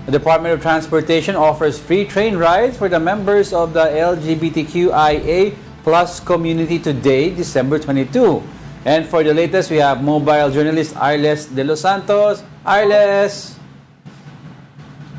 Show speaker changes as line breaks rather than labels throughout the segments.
The Department of Transportation offers free train rides for the members of the LGBTQIA plus community today, December 22. And for the latest, we have mobile journalist Arles De Los Santos. Arles!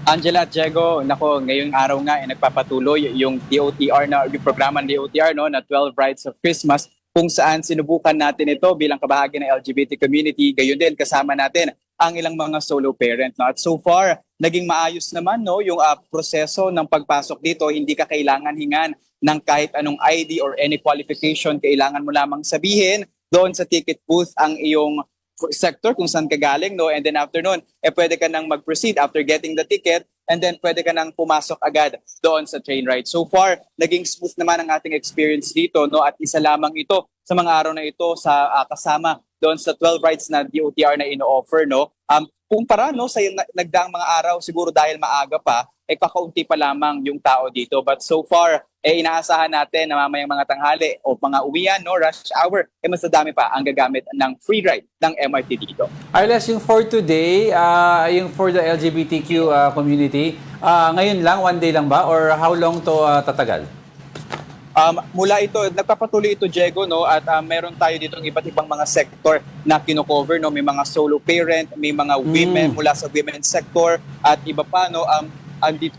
Angela at Diego, nako, ngayong araw nga ay nagpapatuloy yung DOTR yung programa ng DOTR na 12 Rides of Christmas, kung saan sinubukan natin ito bilang kabahagi ng LGBT community. Gayon din kasama natin ang ilang mga solo parent. No? At so far, naging maayos naman yung proseso ng pagpasok dito. Hindi ka kailangan hingan ng kahit anong ID or any qualification. Kailangan mo lamang sabihin doon sa ticket booth ang iyong sector kung saan ka galing, no? And then after nun, pwede ka nang mag-proceed after getting the ticket, and then pwede ka nang pumasok agad doon sa train ride. So far, naging smooth naman ang ating experience dito, no? At isa lamang ito sa mga araw na ito sa kasama doon sa 12 rides na DOTR na ino-offer, no? Kumpara sa nagdaang mga araw, siguro dahil maaga pa, kakaunti pa lamang yung tao dito. But so far, inaasahan natin na mamayang mga tanghali o mga uwian, no, rush hour, mas dami pa ang gagamit ng free ride ng MRT dito.
Arles, yung for today, yung for the LGBTQ community, ngayon lang, one day lang ba? Or how long to tatagal?
Mula ito, nagpapatuloy ito, Diego, no? At meron tayo dito ng iba't ibang mga sector na kino-cover, no? May mga solo parent, may mga women mula sa women's sector, at iba pa, no?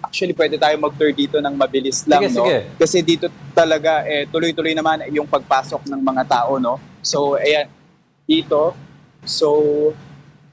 Actually, pwede tayo mag-tour dito ng mabilis lang,
sige,
no?
sige.
Kasi dito talaga, tuloy-tuloy naman yung pagpasok ng mga tao, no? So, ayan, dito. So,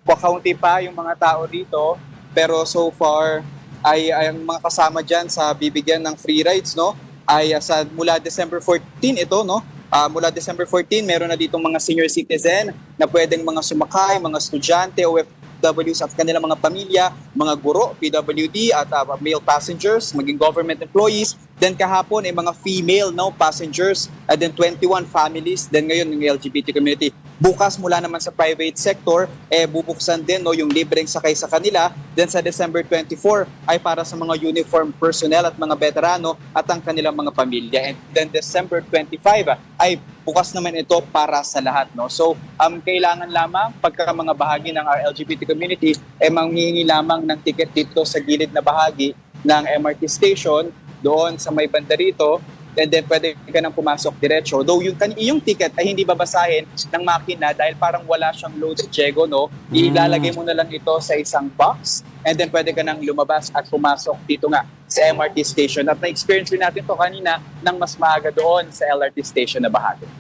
kakaunti pa yung mga tao dito, pero so far, ay ang mga kasama dyan sa bibigyan ng free rides, no? Ay mula December 14 ito, no? Mula December 14, meron na ditong mga senior citizen na pwedeng mga sumakay, mga estudyante, OFWs at kanilang mga pamilya, mga guro, PWD at male passengers, maging government employees. Then kahapon ay mga female passengers, and then 21 families. Then ngayon ng LGBT community. Bukas mula naman sa private sector, bubuksan din yung libreng sakay sa kanila. Then sa December 24 ay para sa mga uniform personnel at mga veterano at ang kanilang mga pamilya. And then December 25 ay bukas naman ito para sa lahat, no? So, kailangan lamang pagka mga bahagi ng our LGBT community manghihingi lamang ng ticket dito sa gilid na bahagi ng MRT station doon sa may banda rito. And then pwede ka nang pumasok diretso. Though yung ticket ay hindi babasahin ng makina dahil parang wala siyang load, Diego, no? Ilalagay mo na lang ito sa isang box, and then pwede ka nang lumabas at pumasok dito nga sa MRT station. At na-experience rin natin to kanina nang mas maaga doon sa LRT station na bahagi.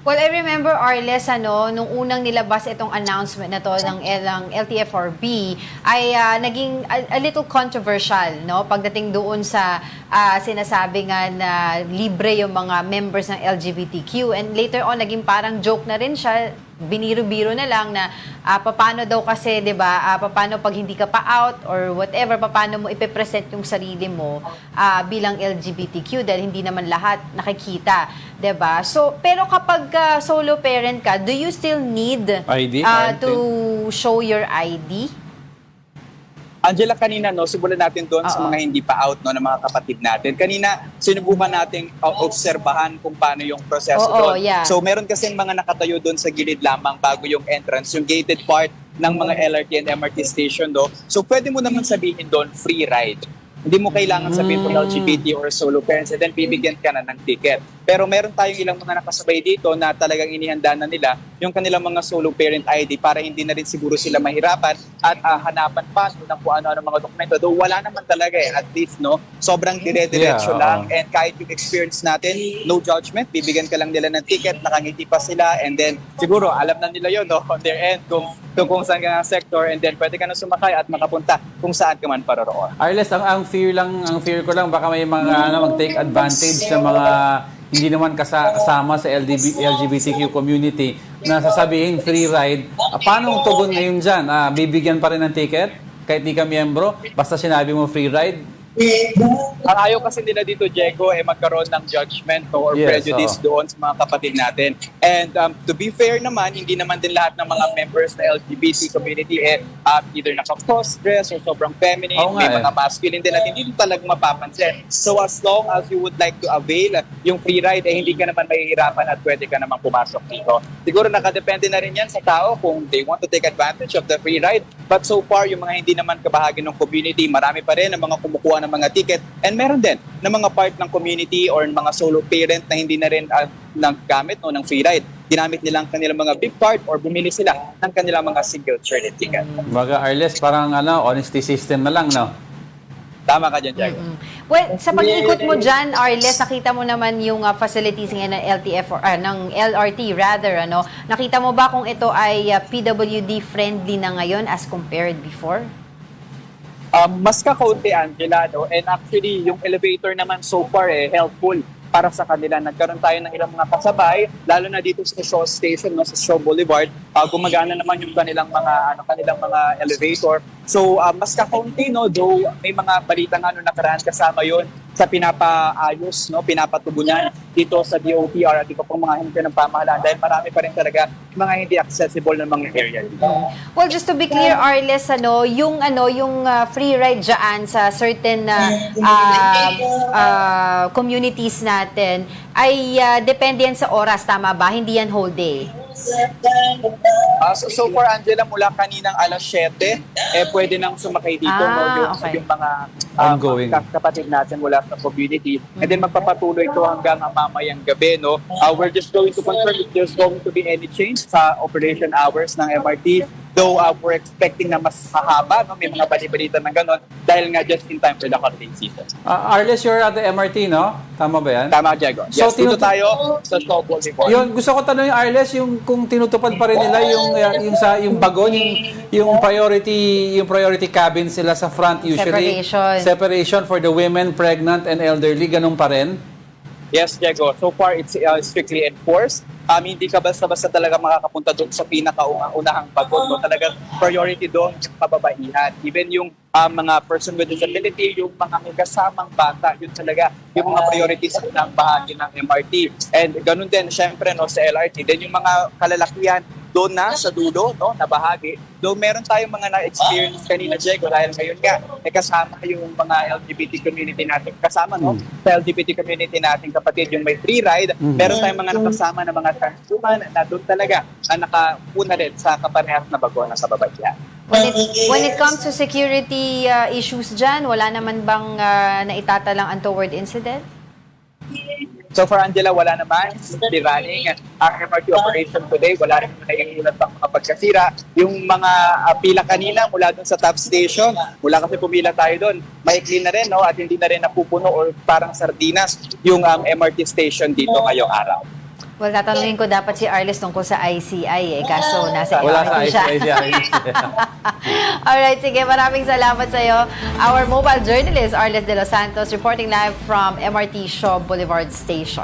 Well, I remember, Arles, nung unang nilabas itong announcement na to ng LTFRB, ay naging a little controversial, no? Pagdating doon sa sinasabi nga na libre yung mga members ng LGBTQ. And later on, naging parang joke na rin siya, biniro-biro na lang na paano daw kasi, 'di ba? Paano pag hindi ka pa out or whatever, paano mo ipe-present yung sarili mo bilang LGBTQ dahil hindi naman lahat nakikita, 'di ba? So, pero kapag solo parent ka, do you still need
ID?
to show your ID?
Angela, kanina, no, simulan natin doon sa mga hindi pa out, no, ng mga kapatid natin. Kanina, sinubukan nating obserbahan kung paano yung proseso doon.
Yeah.
So, meron kasing mga nakatayo doon sa gilid lamang bago yung entrance, yung gated part ng mga LRT and MRT station, do. So, pwede mo naman sabihin doon, free ride. Hindi mo kailangan sabihin for LGBT or solo parents, and then bibigyan ka na ng ticket. Pero meron tayong ilang mga nakasabay dito na talagang inihanda na nila yung kanilang mga solo parent ID para hindi na rin siguro sila mahirapan at hanapan pa ng kung ano-ano mga dokumento. Though wala naman talaga at least, no? Sobrang dire-diretso lang, and kahit yung experience natin, no judgment, bibigyan ka lang nila ng ticket, nakangiti pa sila, and then siguro alam na nila yun, no, on their end kung saan ka ng sector, and then pwede ka na sumakay at makapunta kung saan ka man paroroon.
Arles, ang fear ko lang baka may mga mag-take advantage sa mga hindi naman kasama sa LGBTQ community na sasabihin free ride. Paano ang tugon ngayon dyan? Bibigyan pa rin ng ticket kahit di ka miyembro? Basta sinabi mo free ride?
Ang ayaw kasi nila dito, Diego, magkaroon ng judgment or
Yes,
prejudice doon sa mga kapatid natin. And to be fair naman, hindi naman din lahat ng mga members na LGBT community either naka-cross-dress or sobrang feminine,
Oo nga
may mga masculine din at hindi talaga mapapansin. So as long as you would like to avail yung free ride, hindi ka naman mahihirapan at pwede ka naman pumasok dito. Siguro nakadepende na rin yan sa tao kung they want to take advantage of the free ride. But so far, yung mga hindi naman kabahagi ng community, marami pa rin ang mga kumukuha ng mga ticket. And meron din na mga part ng community or mga solo parent na hindi na rin naggamit ng free ride. Ginamit nilang kanilang mga big card or bumili sila ng kanilang mga single traded ticket.
Baga, Arles, parang honesty system na lang, no?
Tama ka dyan, Diego.
Well, sa pag-ikot mo dyan, Arles, nakita mo naman yung facilities ngayon ng LTF or ng LRT rather, ano? Nakita mo ba kung ito ay PWD friendly na ngayon as compared before?
Mas kakaunti, Angela, no? And actually, yung elevator naman so far helpful para sa kanila. Nagkaroon tayo ng ilang mga kasabay, lalo na dito sa Shaw Station, no, sa Shaw Boulevard. Gumagana naman yung kanilang mga elevator. So, mas kakaunti, no, though may mga balita nga nakaraan kasama yon sa pinapaayos, no, pinapatugunan dito sa DOTR at ito pong mga hindi ng pamahalaan dahil marami pa rin talaga mga hindi accessible na mga area dito.
Well, just to be clear, Arles, yung free ride dyan sa certain communities natin ay depende yan sa oras, tama ba? Hindi yan whole day.
So far, Angela, mula kaninang alas 7, pwede nang sumakay dito, no,
okay.
yung mga
Ongoing.
kapatid natin mula sa community. And then magpapatuloy ito hanggang mamayang gabi, no. We're just going to confirm if there's going to be any change sa operation hours ng MRT. Though we're expecting na mas hahaba, no, may mga bali-balita ng ganon dahil nga just in time for the holiday season.
Arles, you're at the MRT, no? Tama ba yan?
Tama, Diego.
So,
Yes, dito tayo sa Shaw Boulevard.
Yun, gusto ko tanongin, Arles, yung kung tinutupad pa rin nila yung bagon, yung priority cabin sila sa front usually. Separation for the women, pregnant, and elderly, ganun pa rin?
Yes, Diego. So far, it's strictly enforced. Hindi ka basta-basta talaga makakapunta doon sa pinakaunahang bagon. No? Talagang priority doon yung kababaihan. Even yung mga person with disability, yung mga may kasamang bata, yun talaga yung mga priorities ng bahagi ng MRT. And ganun din, syempre, no, sa LRT. Then yung mga kalalakihan, doon na sa dulo, no, na bahagi. Doon meron tayong mga na-experience kanina, Diego, dahil ngayon nga, kasama yung mga LGBT community natin. Kasama, no, sa LGBT community natin, kapatid, yung may free ride, meron tayong mga nakasama na mga transhuman na doon talaga nakapuna rin sa kaparehas na bago ng kababaihan.
When it comes to security issues dyan, wala naman bang naitatalang untoward incident?
So far, Angela, wala naman. Smoothly running. Ang MRT operation today, wala rin naiulat pang mga pagkasira. Yung mga pila kanina mula doon sa top station, mula kasi pumila tayo doon, maikli na rin, no? At hindi na rin napupuno or parang sardinas yung MRT station dito ngayong araw.
Well, tatanungin ko dapat si Arles tungkol sa ICI kaso nasa
Wala sa
MRT siya.
ICI.
Alright, sige, maraming salamat sa iyo. Our mobile journalist, Arles De Los Santos, reporting live from MRT Shaw Boulevard Station.